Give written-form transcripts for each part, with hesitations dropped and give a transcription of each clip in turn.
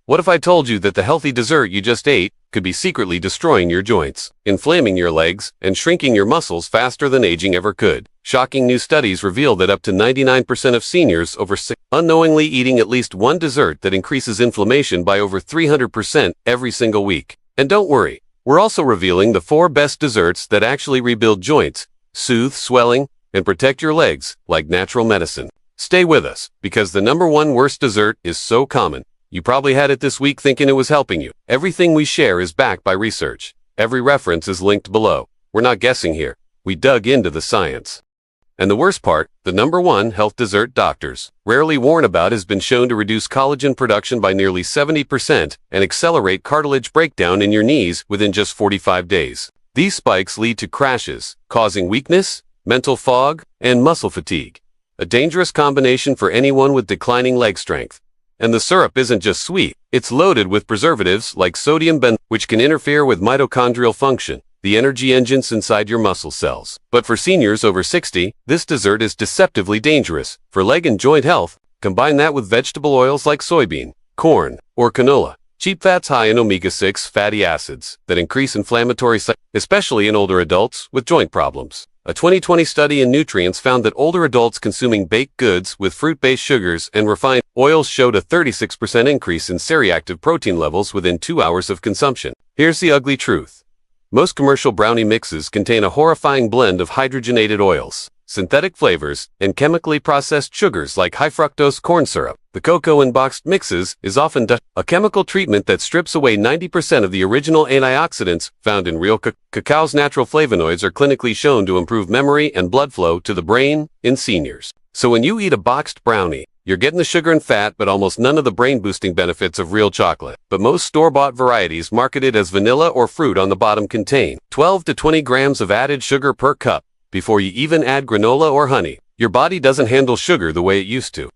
What if I told you that the healthy dessert you just ate could be secretly destroying your joints, inflaming your legs, and shrinking your muscles faster than aging ever could? Shocking new studies reveal that up to 99% of seniors over 60 unknowingly eating at least one dessert that increases inflammation by over 300% every single week. And don't worry, we're also revealing the 4 best desserts that actually rebuild joints, soothe swelling, and protect your legs like natural medicine. Stay with us, because the #1 worst dessert is so common. You probably had it this week thinking it was helping you. Everything we share is backed by research. Every reference is linked below. We're not guessing here. We dug into the science. And the worst part, the #1 health dessert doctors rarely warn about has been shown to reduce collagen production by nearly 70% and accelerate cartilage breakdown in your knees within just 45 days. These spikes lead to crashes, causing weakness, mental fog, and muscle fatigue. A dangerous combination for anyone with declining leg strength. And the syrup isn't just sweet, it's loaded with preservatives like sodium benzoate, which can interfere with mitochondrial function, the energy engines inside your muscle cells. But for seniors over 60, this dessert is deceptively dangerous. For leg and joint health, combine that with vegetable oils like soybean, corn, or canola. Cheap fats high in omega-6 fatty acids that increase inflammatory cytokines, especially in older adults with joint problems. A 2020 study in Nutrients found that older adults consuming baked goods with fruit-based sugars and refined oils showed a 36% increase in C-reactive protein levels within 2 hours of consumption. Here's the ugly truth. Most commercial brownie mixes contain a horrifying blend of hydrogenated oils, synthetic flavors, and chemically processed sugars like high-fructose corn syrup. The cocoa in boxed mixes is often a chemical treatment that strips away 90% of the original antioxidants found in real cacao's natural flavonoids are clinically shown to improve memory and blood flow to the brain in seniors. So when you eat a boxed brownie, you're getting the sugar and fat but almost none of the brain-boosting benefits of real chocolate. But most store-bought varieties marketed as vanilla or fruit on the bottom contain 12 to 20 grams of added sugar per cup. Before you even add granola or honey, your body doesn't handle sugar the way it used to.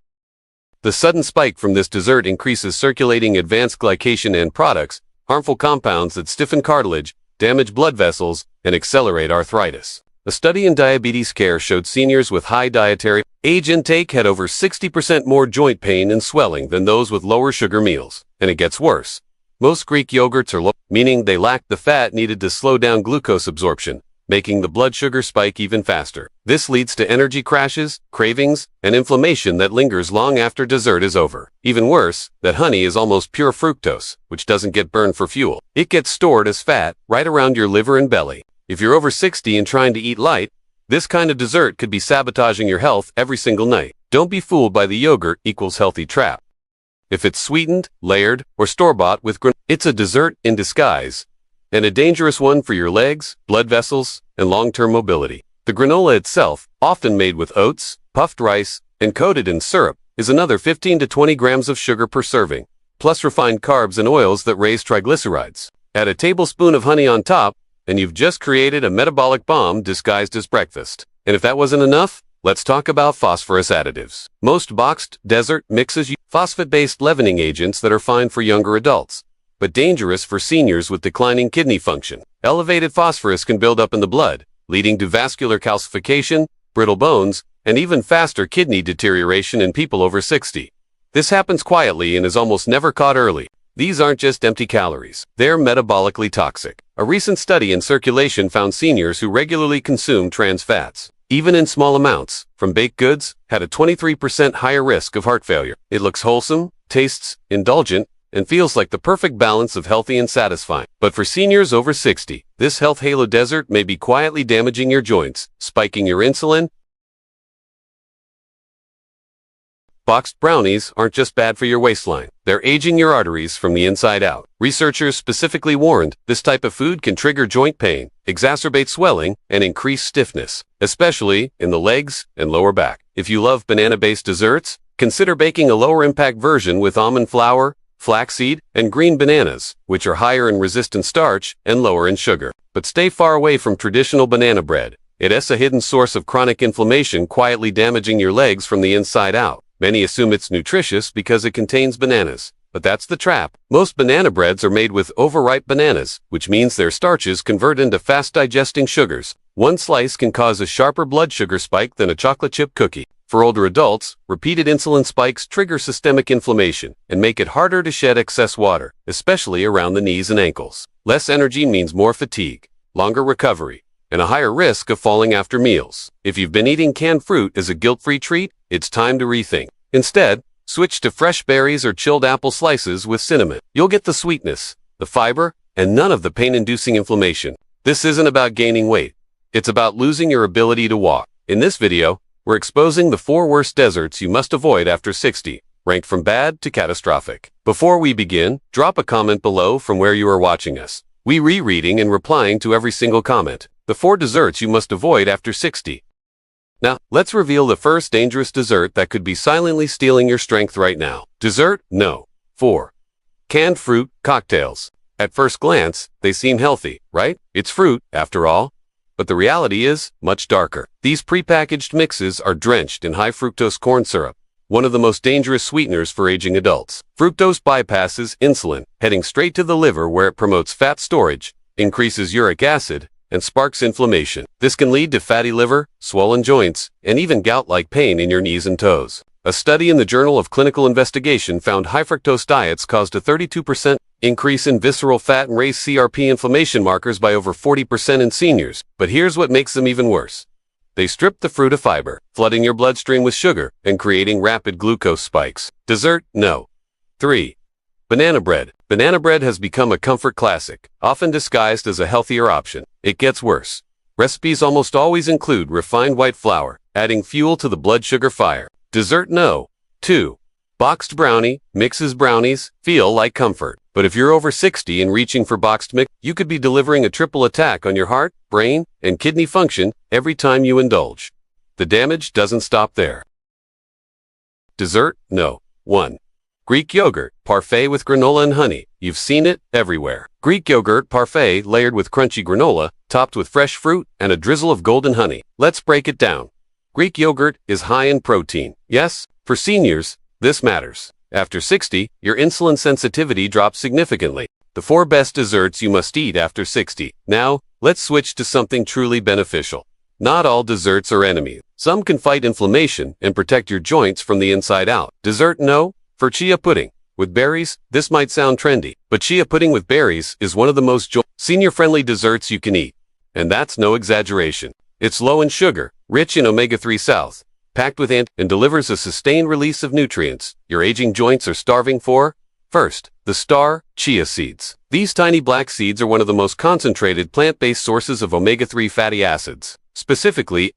The sudden spike from this dessert increases circulating advanced glycation and products, harmful compounds that stiffen cartilage, damage blood vessels, and accelerate arthritis. A study in diabetes care showed seniors with high dietary age intake had over 60% more joint pain and swelling than those with lower sugar meals. And it gets worse. Most Greek yogurts are low, meaning they lack the fat needed to slow down glucose absorption, making the blood sugar spike even faster. This leads to energy crashes, cravings, and inflammation that lingers long after dessert is over. Even worse, that honey is almost pure fructose, which doesn't get burned for fuel. It gets stored as fat, right around your liver and belly. If you're over 60 and trying to eat light, this kind of dessert could be sabotaging your health every single night. Don't be fooled by the yogurt equals healthy trap. If it's sweetened, layered, or store-bought with granola, it's a dessert in disguise, and a dangerous one for your legs, blood vessels, and long-term mobility. The granola itself, often made with oats, puffed rice, and coated in syrup, is another 15 to 20 grams of sugar per serving, plus refined carbs and oils that raise triglycerides. Add a tablespoon of honey on top, and you've just created a metabolic bomb disguised as breakfast. And if that wasn't enough, let's talk about phosphorus additives. Most boxed dessert mixes use phosphate-based leavening agents that are fine for younger adults, but dangerous for seniors with declining kidney function. Elevated phosphorus can build up in the blood, leading to vascular calcification, brittle bones, and even faster kidney deterioration in people over 60. This happens quietly and is almost never caught early. These aren't just empty calories. They're metabolically toxic. A recent study in Circulation found seniors who regularly consume trans fats, even in small amounts, from baked goods, had a 23% higher risk of heart failure. It looks wholesome, tastes indulgent, and feels like the perfect balance of healthy and satisfying. But for seniors over 60, this health halo dessert may be quietly damaging your joints, spiking your insulin. Boxed brownies aren't just bad for your waistline. They're aging your arteries from the inside out. Researchers specifically warned this type of food can trigger joint pain, exacerbate swelling, and increase stiffness, especially in the legs and lower back. If you love banana-based desserts, consider baking a lower-impact version with almond flour, flaxseed, and green bananas, which are higher in resistant starch and lower in sugar. But stay far away from traditional banana bread. It's a hidden source of chronic inflammation quietly damaging your legs from the inside out. Many assume it's nutritious because it contains bananas, But that's the trap. Most banana breads are made with overripe bananas, which means their starches convert into fast-digesting sugars. One slice can cause a sharper blood sugar spike than a chocolate chip cookie. For older adults, repeated insulin spikes trigger systemic inflammation and make it harder to shed excess water, especially around the knees and ankles. Less energy means more fatigue, longer recovery, and a higher risk of falling after meals. If you've been eating canned fruit as a guilt-free treat, it's time to rethink. Instead, switch to fresh berries or chilled apple slices with cinnamon. You'll get the sweetness, the fiber, and none of the pain-inducing inflammation. This isn't about gaining weight. It's about losing your ability to walk. In this video, we're exposing the 4 worst desserts you must avoid after 60, ranked from bad to catastrophic. Before we begin, drop a comment below from where you are watching us. We're rereading and replying to every single comment. The 4 desserts you must avoid after 60. Now, let's reveal the first dangerous dessert that could be silently stealing your strength right now. Dessert No. 4. Canned fruit cocktails. At first glance, they seem healthy, right? It's fruit, after all. But the reality is much darker. These prepackaged mixes are drenched in high fructose corn syrup, one of the most dangerous sweeteners for aging adults. Fructose bypasses insulin, heading straight to the liver where it promotes fat storage, increases uric acid, and sparks inflammation. This can lead to fatty liver, swollen joints, and even gout-like pain in your knees and toes. A study in the Journal of Clinical Investigation found high fructose diets caused a 32% increase in visceral fat and raised CRP inflammation markers by over 40% in seniors. But here's what makes them even worse. They strip the fruit of fiber, flooding your bloodstream with sugar and creating rapid glucose spikes. Dessert No. 3. Banana bread. Banana bread has become a comfort classic, often disguised as a healthier option. It gets worse. Recipes almost always include refined white flour, adding fuel to the blood sugar fire. Dessert No. 2. Boxed brownie. Mixes brownies feel like comfort. But if you're over 60 and reaching for boxed mix, you could be delivering a triple attack on your heart, brain, and kidney function every time you indulge. The damage doesn't stop there. Dessert No. 1. Greek yogurt parfait with granola and honey. You've seen it everywhere. Greek yogurt parfait layered with crunchy granola, topped with fresh fruit, and a drizzle of golden honey. Let's break it down. Greek yogurt is high in protein. Yes, for seniors, this matters. After 60, your insulin sensitivity drops significantly. The 4 best desserts you must eat after 60. Now, let's switch to something truly beneficial. Not all desserts are enemies. Some can fight inflammation and protect your joints from the inside out. Dessert No. For chia pudding. With berries, this might sound trendy, but chia pudding with berries is one of the most senior-friendly desserts you can eat. And that's no exaggeration. It's low in sugar, rich in omega-3 south, packed with and delivers a sustained release of nutrients your aging joints are starving for. First, the star, chia seeds. These tiny black seeds are one of the most concentrated plant-based sources of omega-3 fatty acids. Specifically,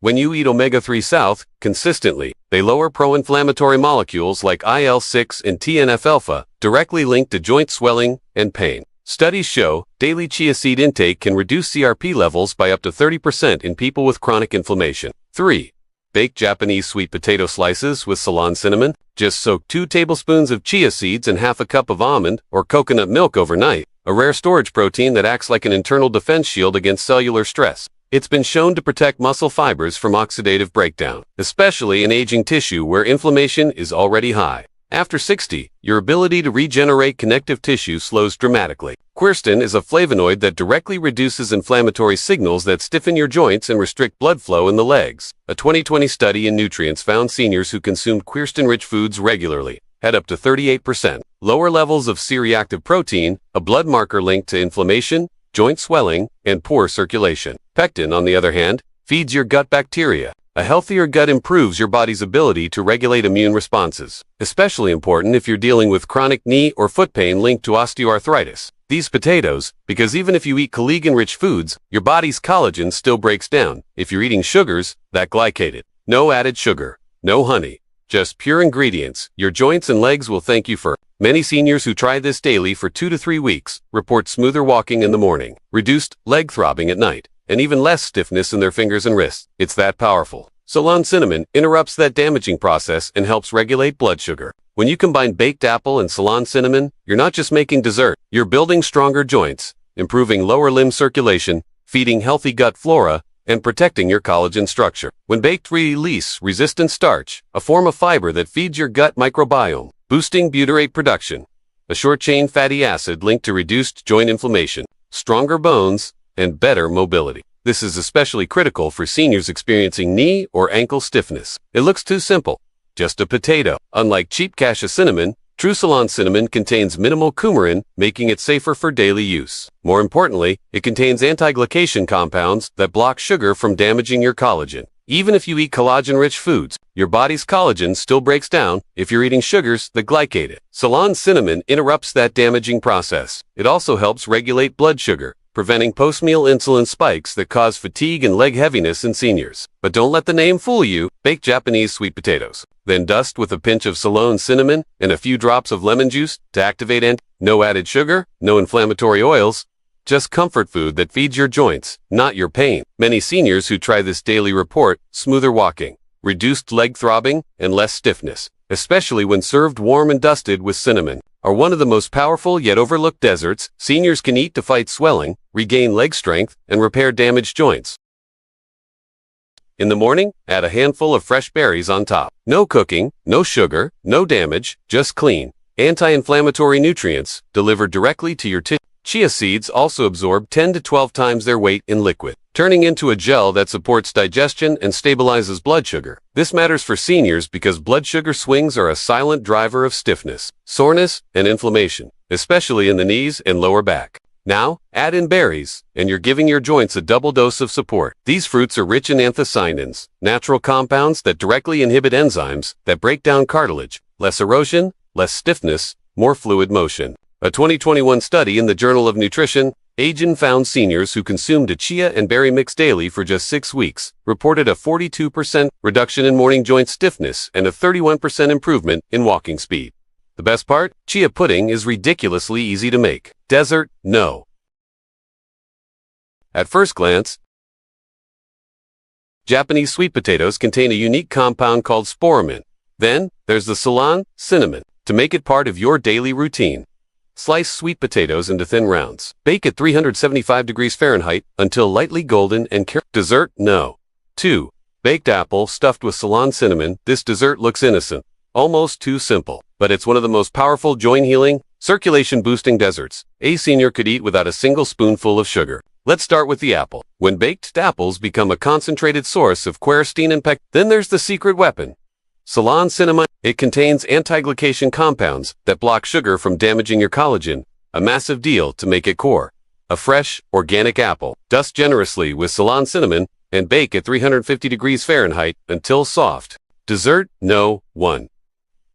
when you eat omega-3 south consistently, they lower pro-inflammatory molecules like IL-6 and TNF-alpha, directly linked to joint swelling and pain. Studies show daily chia seed intake can reduce CRP levels by up to 30% in people with chronic inflammation. 3. Baked Japanese sweet potato slices with Ceylon cinnamon. Just soak 2 tablespoons of chia seeds and half a cup of almond or coconut milk overnight, a rare storage protein that acts like an internal defense shield against cellular stress. It's been shown to protect muscle fibers from oxidative breakdown, especially in aging tissue where inflammation is already high. After 60, your ability to regenerate connective tissue slows dramatically. Quercetin is a flavonoid that directly reduces inflammatory signals that stiffen your joints and restrict blood flow in the legs. A 2020 study in nutrients found seniors who consumed quercetin-rich foods regularly had up to 38% lower levels of C-reactive protein, a blood marker linked to inflammation, joint swelling, and poor circulation. Pectin, on the other hand, feeds your gut bacteria. A healthier gut improves your body's ability to regulate immune responses, especially important if you're dealing with chronic knee or foot pain linked to osteoarthritis. These potatoes, because even if you eat collagen-rich foods, your body's collagen still breaks down. If you're eating sugars, that glycated. No added sugar, no honey, just pure ingredients. Your joints and legs will thank you for. Many seniors who try this daily for 2 to 3 weeks report smoother walking in the morning, reduced leg throbbing at night, and even less stiffness in their fingers and wrists. It's that powerful. Ceylon cinnamon interrupts that damaging process and helps regulate blood sugar. When you combine baked apple and Ceylon cinnamon, you're not just making dessert, you're building stronger joints, improving lower limb circulation, feeding healthy gut flora, and protecting your collagen structure. When baked, release resistant starch, a form of fiber that feeds your gut microbiome, boosting butyrate production. a short-chain fatty acid linked to reduced joint inflammation, stronger bones, and better mobility. This is especially critical for seniors experiencing knee or ankle stiffness. It looks too simple. Just a potato. Unlike cheap cassia cinnamon, true Ceylon cinnamon contains minimal coumarin, making it safer for daily use. More importantly, it contains anti-glycation compounds that block sugar from damaging your collagen. Even if you eat collagen-rich foods, your body's collagen still breaks down if you're eating sugars that glycate it. Ceylon cinnamon interrupts that damaging process. It also helps regulate blood sugar, preventing post-meal insulin spikes that cause fatigue and leg heaviness in seniors. But don't let the name fool you. Bake Japanese sweet potatoes. Then dust with a pinch of Ceylon cinnamon and a few drops of lemon juice to activate no added sugar, no inflammatory oils. Just comfort food that feeds your joints, not your pain. Many seniors who try this daily report smoother walking, reduced leg throbbing, and less stiffness, especially when served warm and dusted with cinnamon, are one of the most powerful yet overlooked desserts seniors can eat to fight swelling, regain leg strength, and repair damaged joints. In the morning, add a handful of fresh berries on top. No cooking, no sugar, no damage, just clean, anti-inflammatory nutrients delivered directly to your tissue. Chia seeds also absorb 10 to 12 times their weight in liquid, turning into a gel that supports digestion and stabilizes blood sugar. This matters for seniors because blood sugar swings are a silent driver of stiffness, soreness, and inflammation, especially in the knees and lower back. Now, add in berries, and you're giving your joints a double dose of support. These fruits are rich in anthocyanins, natural compounds that directly inhibit enzymes that break down cartilage. Less erosion, less stiffness, more fluid motion. A 2021 study in the Journal of Nutrition, Agin found seniors who consumed a chia and berry mix daily for just 6 weeks reported a 42% reduction in morning joint stiffness and a 31% improvement in walking speed. The best part? Chia pudding is ridiculously easy to make. Dessert? No. At first glance, Japanese sweet potatoes contain a unique compound called sporamin. Then, there's the Ceylon cinnamon. To make it part of your daily routine, slice sweet potatoes into thin rounds. Bake at 375 degrees Fahrenheit until lightly golden and Dessert? No. 2. Baked apple stuffed with Ceylon cinnamon. This dessert looks innocent, almost too simple, but it's one of the most powerful joint-healing, circulation-boosting desserts a senior could eat without a single spoonful of sugar. Let's start with the apple. When baked, apples become a concentrated source of quercetin and pectin. Then there's the secret weapon, Ceylon cinnamon. It contains anti-glycation compounds that block sugar from damaging your collagen, a massive deal to make it core. A fresh, organic apple. Dust generously with Ceylon cinnamon and bake at 350 degrees Fahrenheit until soft. Dessert? No. 1.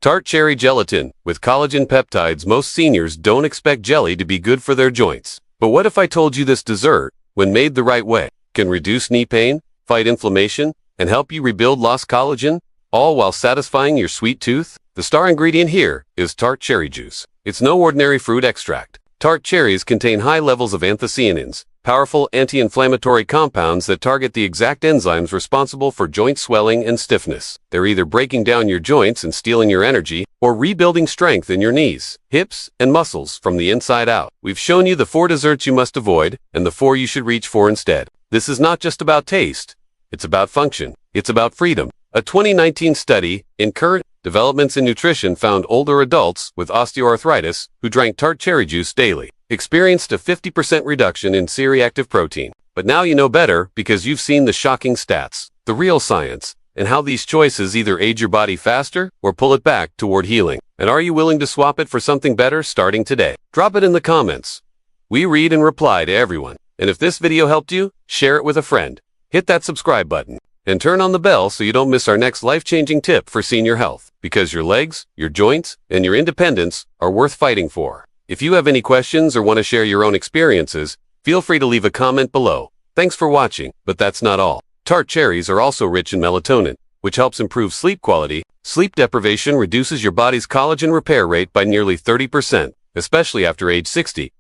Tart cherry gelatin. With collagen peptides, most seniors don't expect jelly to be good for their joints. But what if I told you this dessert, when made the right way, can reduce knee pain, fight inflammation, and help you rebuild lost collagen, all while satisfying your sweet tooth? The star ingredient here is tart cherry juice. It's no ordinary fruit extract. Tart cherries contain high levels of anthocyanins, powerful anti-inflammatory compounds that target the exact enzymes responsible for joint swelling and stiffness. They're either breaking down your joints and stealing your energy, or rebuilding strength in your knees, hips, and muscles from the inside out. We've shown you the 4 desserts you must avoid, and the 4 you should reach for instead. This is not just about taste. It's about function. It's about freedom. A 2019 study in Current Developments in Nutrition found older adults with osteoarthritis who drank tart cherry juice daily experienced a 50% reduction in C-reactive protein. But now you know better because you've seen the shocking stats, the real science, and how these choices either age your body faster or pull it back toward healing. And are you willing to swap it for something better starting today? Drop it in the comments. We read and reply to everyone. And if this video helped you, share it with a friend. Hit that subscribe button and turn on the bell so you don't miss our next life-changing tip for senior health. Because your legs, your joints, and your independence are worth fighting for. If you have any questions or want to share your own experiences, feel free to leave a comment below. Thanks for watching, but that's not all. Tart cherries are also rich in melatonin, which helps improve sleep quality. Sleep deprivation reduces your body's collagen repair rate by nearly 30%, especially after age 60.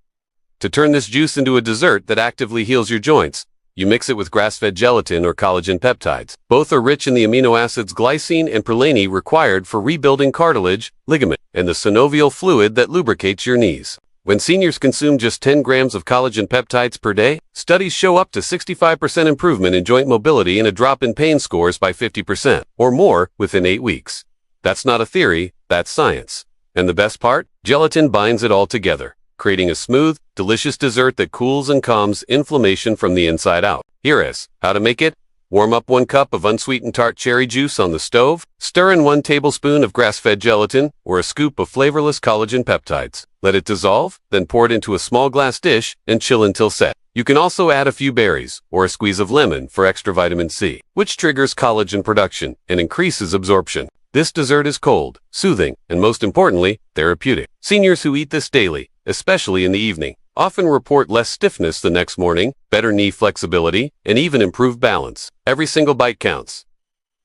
To turn this juice into a dessert that actively heals your joints, you mix it with grass-fed gelatin or collagen peptides. Both are rich in the amino acids glycine and proline required for rebuilding cartilage, ligament, and the synovial fluid that lubricates your knees. When seniors consume just 10 grams of collagen peptides per day, studies show up to 65% improvement in joint mobility and a drop in pain scores by 50% or more within 8 weeks. That's not a theory, that's science. And the best part? Gelatin binds it all together, creating a smooth, delicious dessert that cools and calms inflammation from the inside out. Here is how to make it. Warm up 1 cup of unsweetened tart cherry juice on the stove. Stir in 1 tablespoon of grass-fed gelatin or a scoop of flavorless collagen peptides. Let it dissolve, then pour it into a small glass dish and chill until set. You can also add a few berries or a squeeze of lemon for extra vitamin C, which triggers collagen production and increases absorption. This dessert is cold, soothing, and most importantly, therapeutic. Seniors who eat this daily, especially in the evening, often report less stiffness the next morning, better knee flexibility, and even improved balance. Every single bite counts.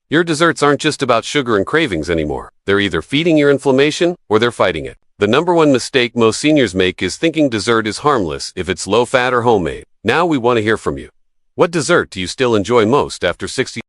Your desserts aren't just about sugar and cravings anymore. They're either feeding your inflammation or they're fighting it. The #1 mistake most seniors make is thinking dessert is harmless if it's low-fat or homemade. Now we want to hear from you. What dessert do you still enjoy most after 60